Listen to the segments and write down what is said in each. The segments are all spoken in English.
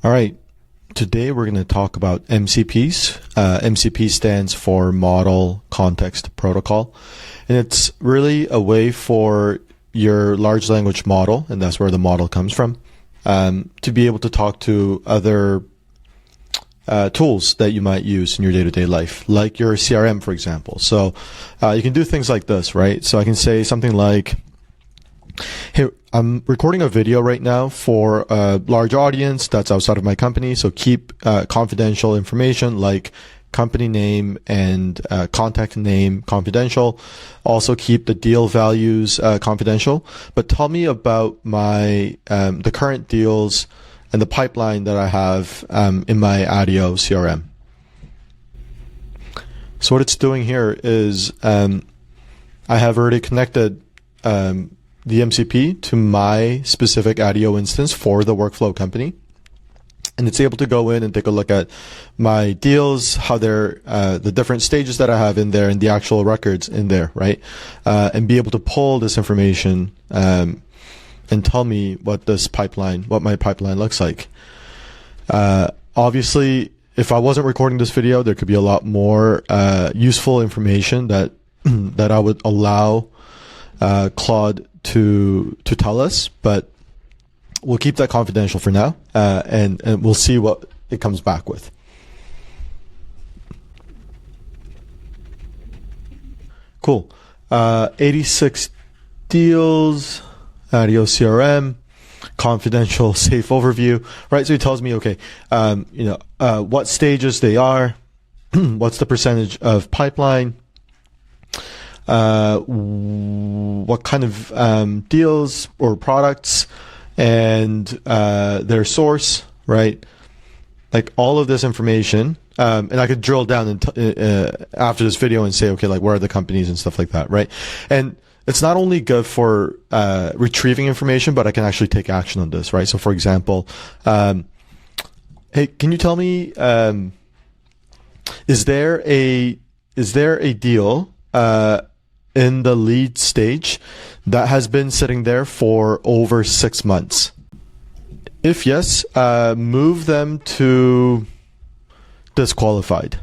All right, today we're going to talk about MCPs. MCP stands for Model Context Protocol, and it's really a way for your large language model, and that's where the model comes from, to be able to talk to other tools that you might use in your day-to-day life, like your CRM, for example. So you can do things like this, right? So I can say something like, hey, I'm recording a video right now for a large audience that's outside of my company, so keep confidential information like company name and contact name confidential. Also keep the deal values confidential, but tell me about my the current deals and the pipeline that I have in my Attio CRM. So what it's doing here is I have already connected the MCP to my specific Attio instance for the workflow company. And it's able to go in and take a look at my deals, how they're, the different stages that I have in there and the actual records in there, right? And be able to pull this information and tell me what my pipeline looks like. Obviously, if I wasn't recording this video, there could be a lot more useful information that that I would allow Claude to tell us, but we'll keep that confidential for now, and we'll see what it comes back with. Cool. 86 deals, Attio CRM, confidential, safe overview, right? So he tells me, okay, what stages they are, what's the percentage of pipeline, what kind of deals or products, and their source, right? Like all of this information, and I could drill down after this video and say, okay, like where are the companies and stuff like that, right? And it's not only good for retrieving information, but I can actually take action on this, right? So, for example, hey, can you tell me, is there a deal in the lead stage that has been sitting there for over 6 months? If yes, move them to disqualified.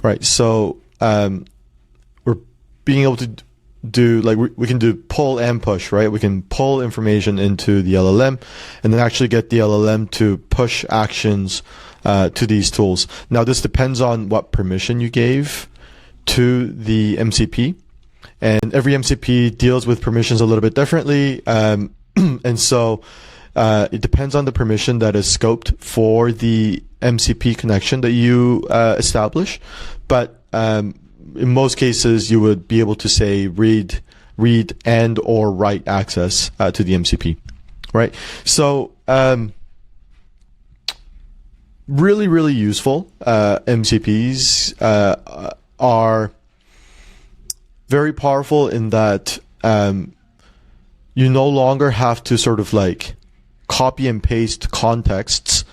Right, so we're being able to do, like, we can do pull and push, right? We can pull information into the LLM and then actually get the LLM to push actions to these tools. Now, this depends on what permission you gave to the MCP, and every MCP deals with permissions a little bit differently, and so it depends on the permission that is scoped for the MCP connection that you establish. But in most cases, you would be able to say read and or write access to the MCP, right? So really, really useful. MCPs are very powerful in that you no longer have to sort of like copy and paste contexts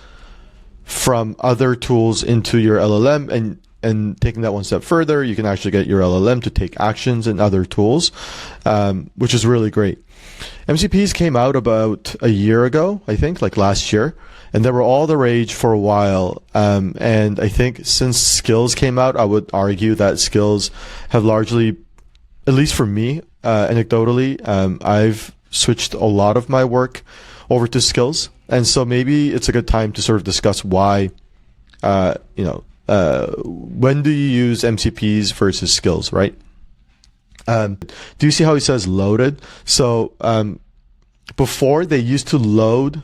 from other tools into your LLM, and taking that one step further, you can actually get your LLM to take actions in other tools, which is really great. MCPs came out about a year ago, I think, like last year, and they were all the rage for a while. And I think since Skills came out, I would argue that Skills have largely, at least for me, anecdotally, I've switched a lot of my work over to Skills. And so maybe it's a good time to sort of discuss why, when do you use MCPs versus Skills, right? Do you see how he says loaded? So before, they used to load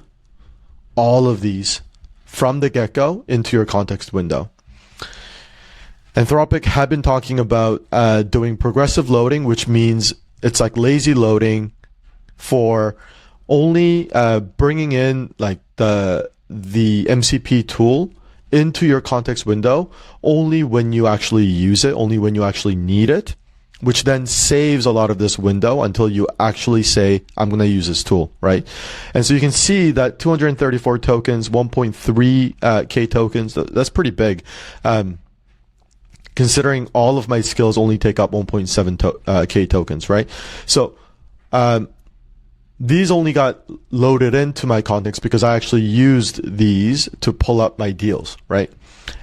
all of these from the get-go into your context window. Anthropic had been talking about doing progressive loading, which means it's like lazy loading for only bringing in like the MCP tool into your context window only when you actually use it, only when you actually need it, which then saves a lot of this window until you actually say, I'm going to use this tool, right? And so you can see that 234 tokens, 1.3 K tokens, that's pretty big. Considering all of my skills only take up 1.7 K tokens, right? So these only got loaded into my context because I actually used these to pull up my deals, right?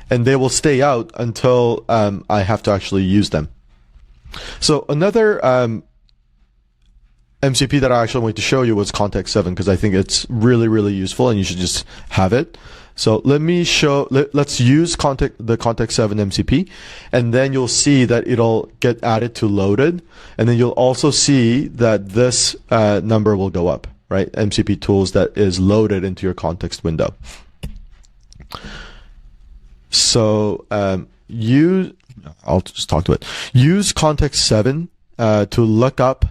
And they will stay out until I have to actually use them. So another MCP that I actually wanted to show you was Context7 because I think it's really, really useful and you should just have it. So let's use the Context7 MCP, and then you'll see that it'll get added to loaded, and then you'll also see that this number will go up, right? MCP tools that is loaded into your context window. So I'll just talk to it. Use Context7 to look up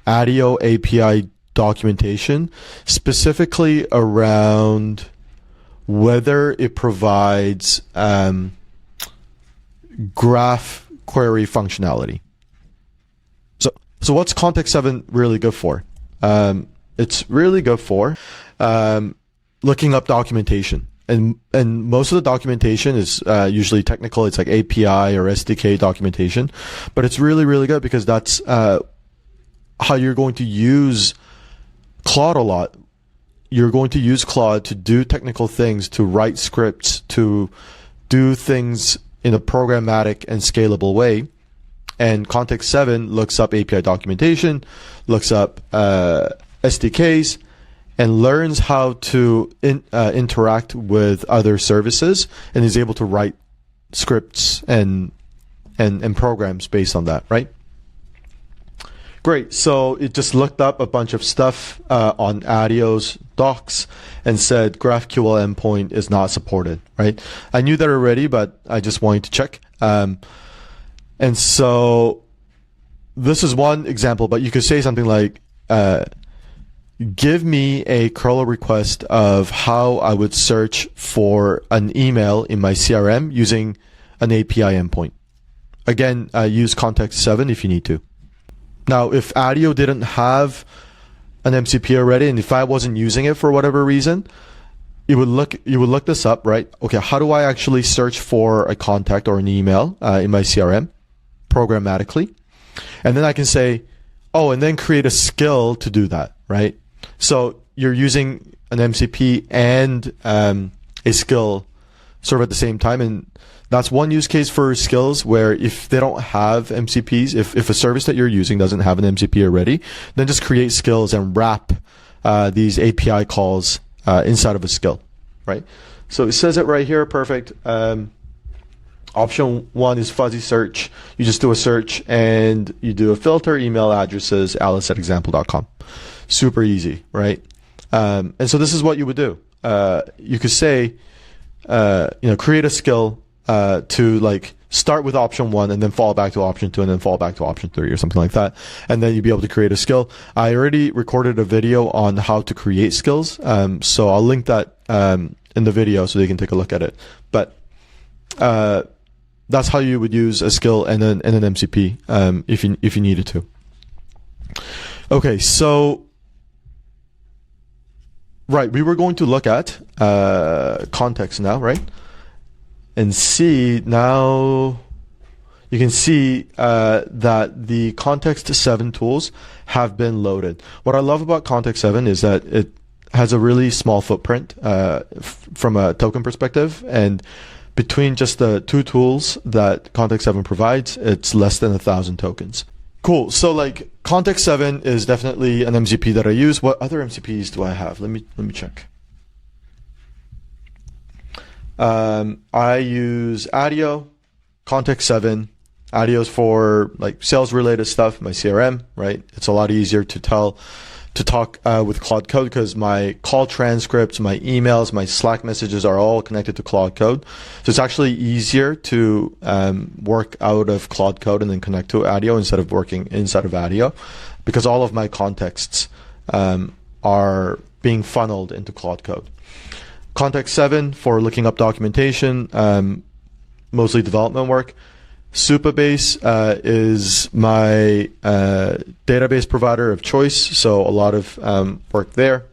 Attio API documentation, specifically around whether it provides graph query functionality. So what's Context7 really good for? It's really good for looking up documentation. And most of the documentation is usually technical. It's like API or SDK documentation. But it's really, really good because that's how you're going to use Claude a lot. You're going to use Claude to do technical things, to write scripts, to do things in a programmatic and scalable way. And Context7 looks up API documentation, looks up SDKs, and learns how to interact with other services, and is able to write scripts and programs based on that, right? Great. So it just looked up a bunch of stuff on Attio's docs and said GraphQL endpoint is not supported, right? I knew that already, but I just wanted to check. And so this is one example, but you could say something like, give me a curl request of how I would search for an email in my CRM using an API endpoint. Again, use Context7 if you need to. Now, if Attio didn't have an MCP already, and if I wasn't using it for whatever reason, you would look this up, right? Okay, how do I actually search for a contact or an email in my CRM programmatically? And then I can say, oh, and then create a skill to do that, right? So you're using an MCP and a skill sort of at the same time, and that's one use case for skills where if they don't have MCPs, if a service that you're using doesn't have an MCP already, then just create skills and wrap these API calls inside of a skill, right? So it says it right here, perfect. Option 1 is fuzzy search. You just do a search and you do a filter, email addresses, alice@example.com. Super easy, right? And so this is what you would do. You could say, create a skill to like start with option 1 and then fall back to option 2 and then fall back to option 3 or something like that. And then you'd be able to create a skill. I already recorded a video on how to create skills. So I'll link that in the video so they can take a look at it. But that's how you would use a skill and an MCP if you needed to. Okay, so right, we were going to look at context now, right? And see now, you can see that the Context7 tools have been loaded. What I love about Context7 is that it has a really small footprint from a token perspective, and between just the two tools that Context7 provides, it's less than 1,000 tokens. Cool. So like Context7 is definitely an MCP that I use. What other MCPs do I have? Let me check. I use Attio, Context7. Attio's for like sales related stuff, my CRM, right? It's a lot easier to talk with Claude Code because my call transcripts, my emails, my Slack messages are all connected to Claude Code. So it's actually easier to work out of Claude Code and then connect to Attio instead of working inside of Attio, because all of my contexts are being funneled into Claude Code. Context7 for looking up documentation, mostly development work. Supabase is my database provider of choice, so a lot of work there.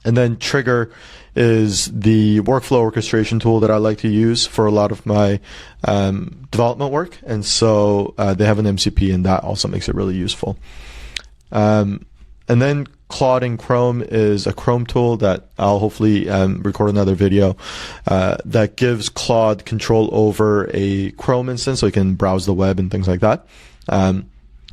And then Trigger is the workflow orchestration tool that I like to use for a lot of my development work, and so they have an MCP, and that also makes it really useful. And then Claude in Chrome is a Chrome tool that I'll hopefully record another video that gives Claude control over a Chrome instance so you can browse the web and things like that.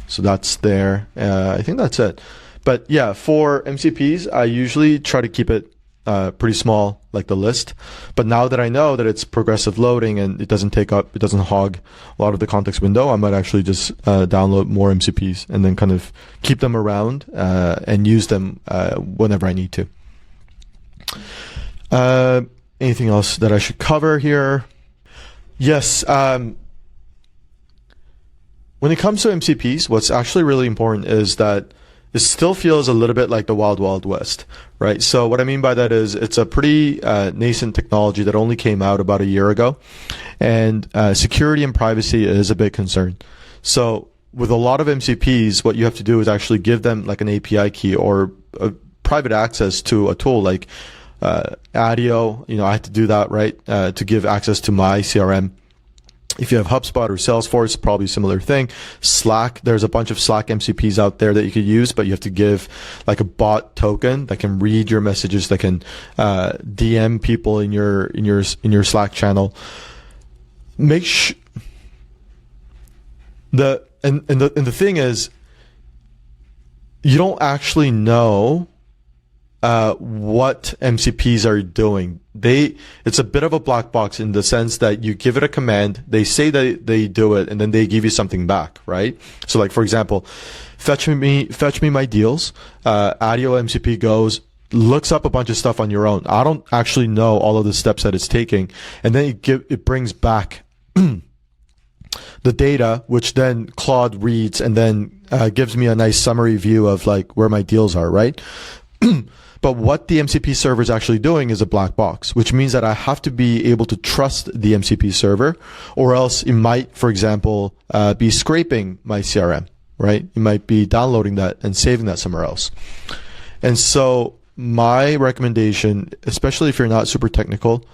So that's there. I think that's it. But yeah, for MCPs, I usually try to keep it pretty small, like the list. But now that I know that it's progressive loading and it doesn't hog a lot of the context window, I might actually just download more MCPs and then kind of keep them around and use them whenever I need to. Anything else that I should cover here? Yes. When it comes to MCPs, what's actually really important is that it still feels a little bit like the wild, wild west, right? So what I mean by that is it's a pretty nascent technology that only came out about a year ago, and security and privacy is a big concern. So with a lot of MCPs, what you have to do is actually give them like an API key or a private access to a tool like Attio. I had to do that, right, to give access to my CRM. If you have HubSpot or Salesforce, probably a similar thing. Slack, there's a bunch of Slack MCPs out there that you could use, but you have to give like a bot token that can read your messages, that can DM people in your Slack channel. Make sure the thing is, you don't actually know what MCPs are doing. It's a bit of a black box in the sense that you give it a command, they say that they do it, and then they give you something back, right? So like, for example, fetch me my deals. Attio MCP goes, looks up a bunch of stuff on your own. I don't actually know all of the steps that it's taking. And then it brings back the data, which then Claude reads and then gives me a nice summary view of like where my deals are, right? But what the MCP server is actually doing is a black box, which means that I have to be able to trust the MCP server, or else it might, for example, be scraping my CRM, right? You might be downloading that and saving that somewhere else. And so my recommendation, especially if you're not super technical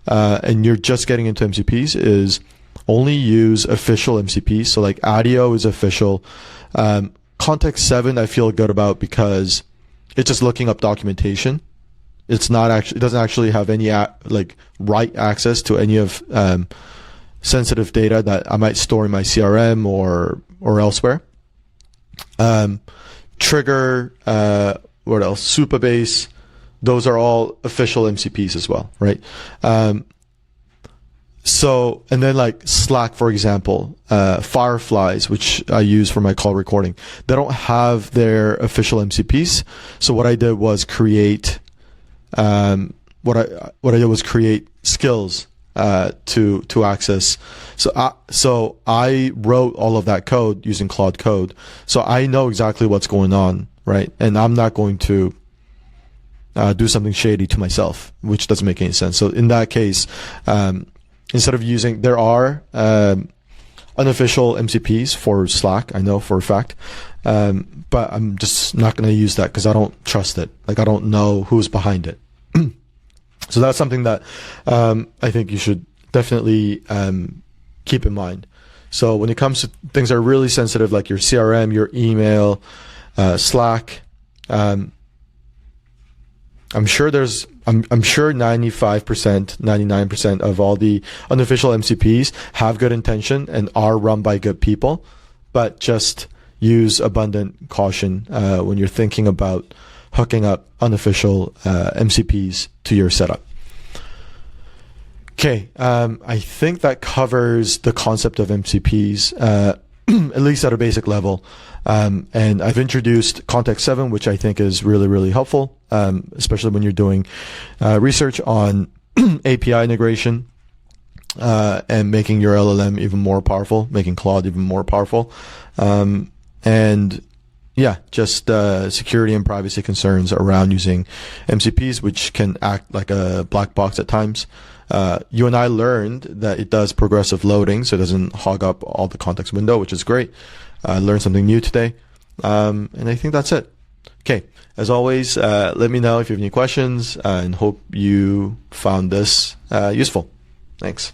and you're just getting into MCPs, is only use official MCPs. So like Attio is official. Context7 I feel good about because it's just looking up documentation. It doesn't actually have any write access to any of sensitive data that I might store in my CRM or elsewhere. Trigger, what else? Supabase, those are all official MCPs as well, right? So, and then like Slack, for example, Fireflies, which I use for my call recording, they don't have their official MCPs. So what I did was create, what I did was create skills, to access. So I wrote all of that code using Claude Code. So I know exactly what's going on, right? And I'm not going to do something shady to myself, which doesn't make any sense. So in that case, instead of using, there are unofficial MCPs for Slack, I know for a fact, but I'm just not going to use that because I don't trust it. Like I don't know who's behind it. So that's something that I think you should definitely keep in mind. So when it comes to things that are really sensitive, like your CRM, your email, Slack, I'm sure 95%, 99% of all the unofficial MCPs have good intention and are run by good people, but just use abundant caution when you're thinking about hooking up unofficial MCPs to your setup. Okay, I think that covers the concept of MCPs, at least at a basic level. And I've introduced Context7, which I think is really, really helpful, especially when you're doing research on API integration and making your LLM even more powerful, making Claude even more powerful. And yeah, just security and privacy concerns around using MCPs, which can act like a black box at times. You and I learned that it does progressive loading, so it doesn't hog up all the context window, which is great. I learned something new today. And I think that's it. Okay. As always, let me know if you have any questions and hope you found this useful. Thanks.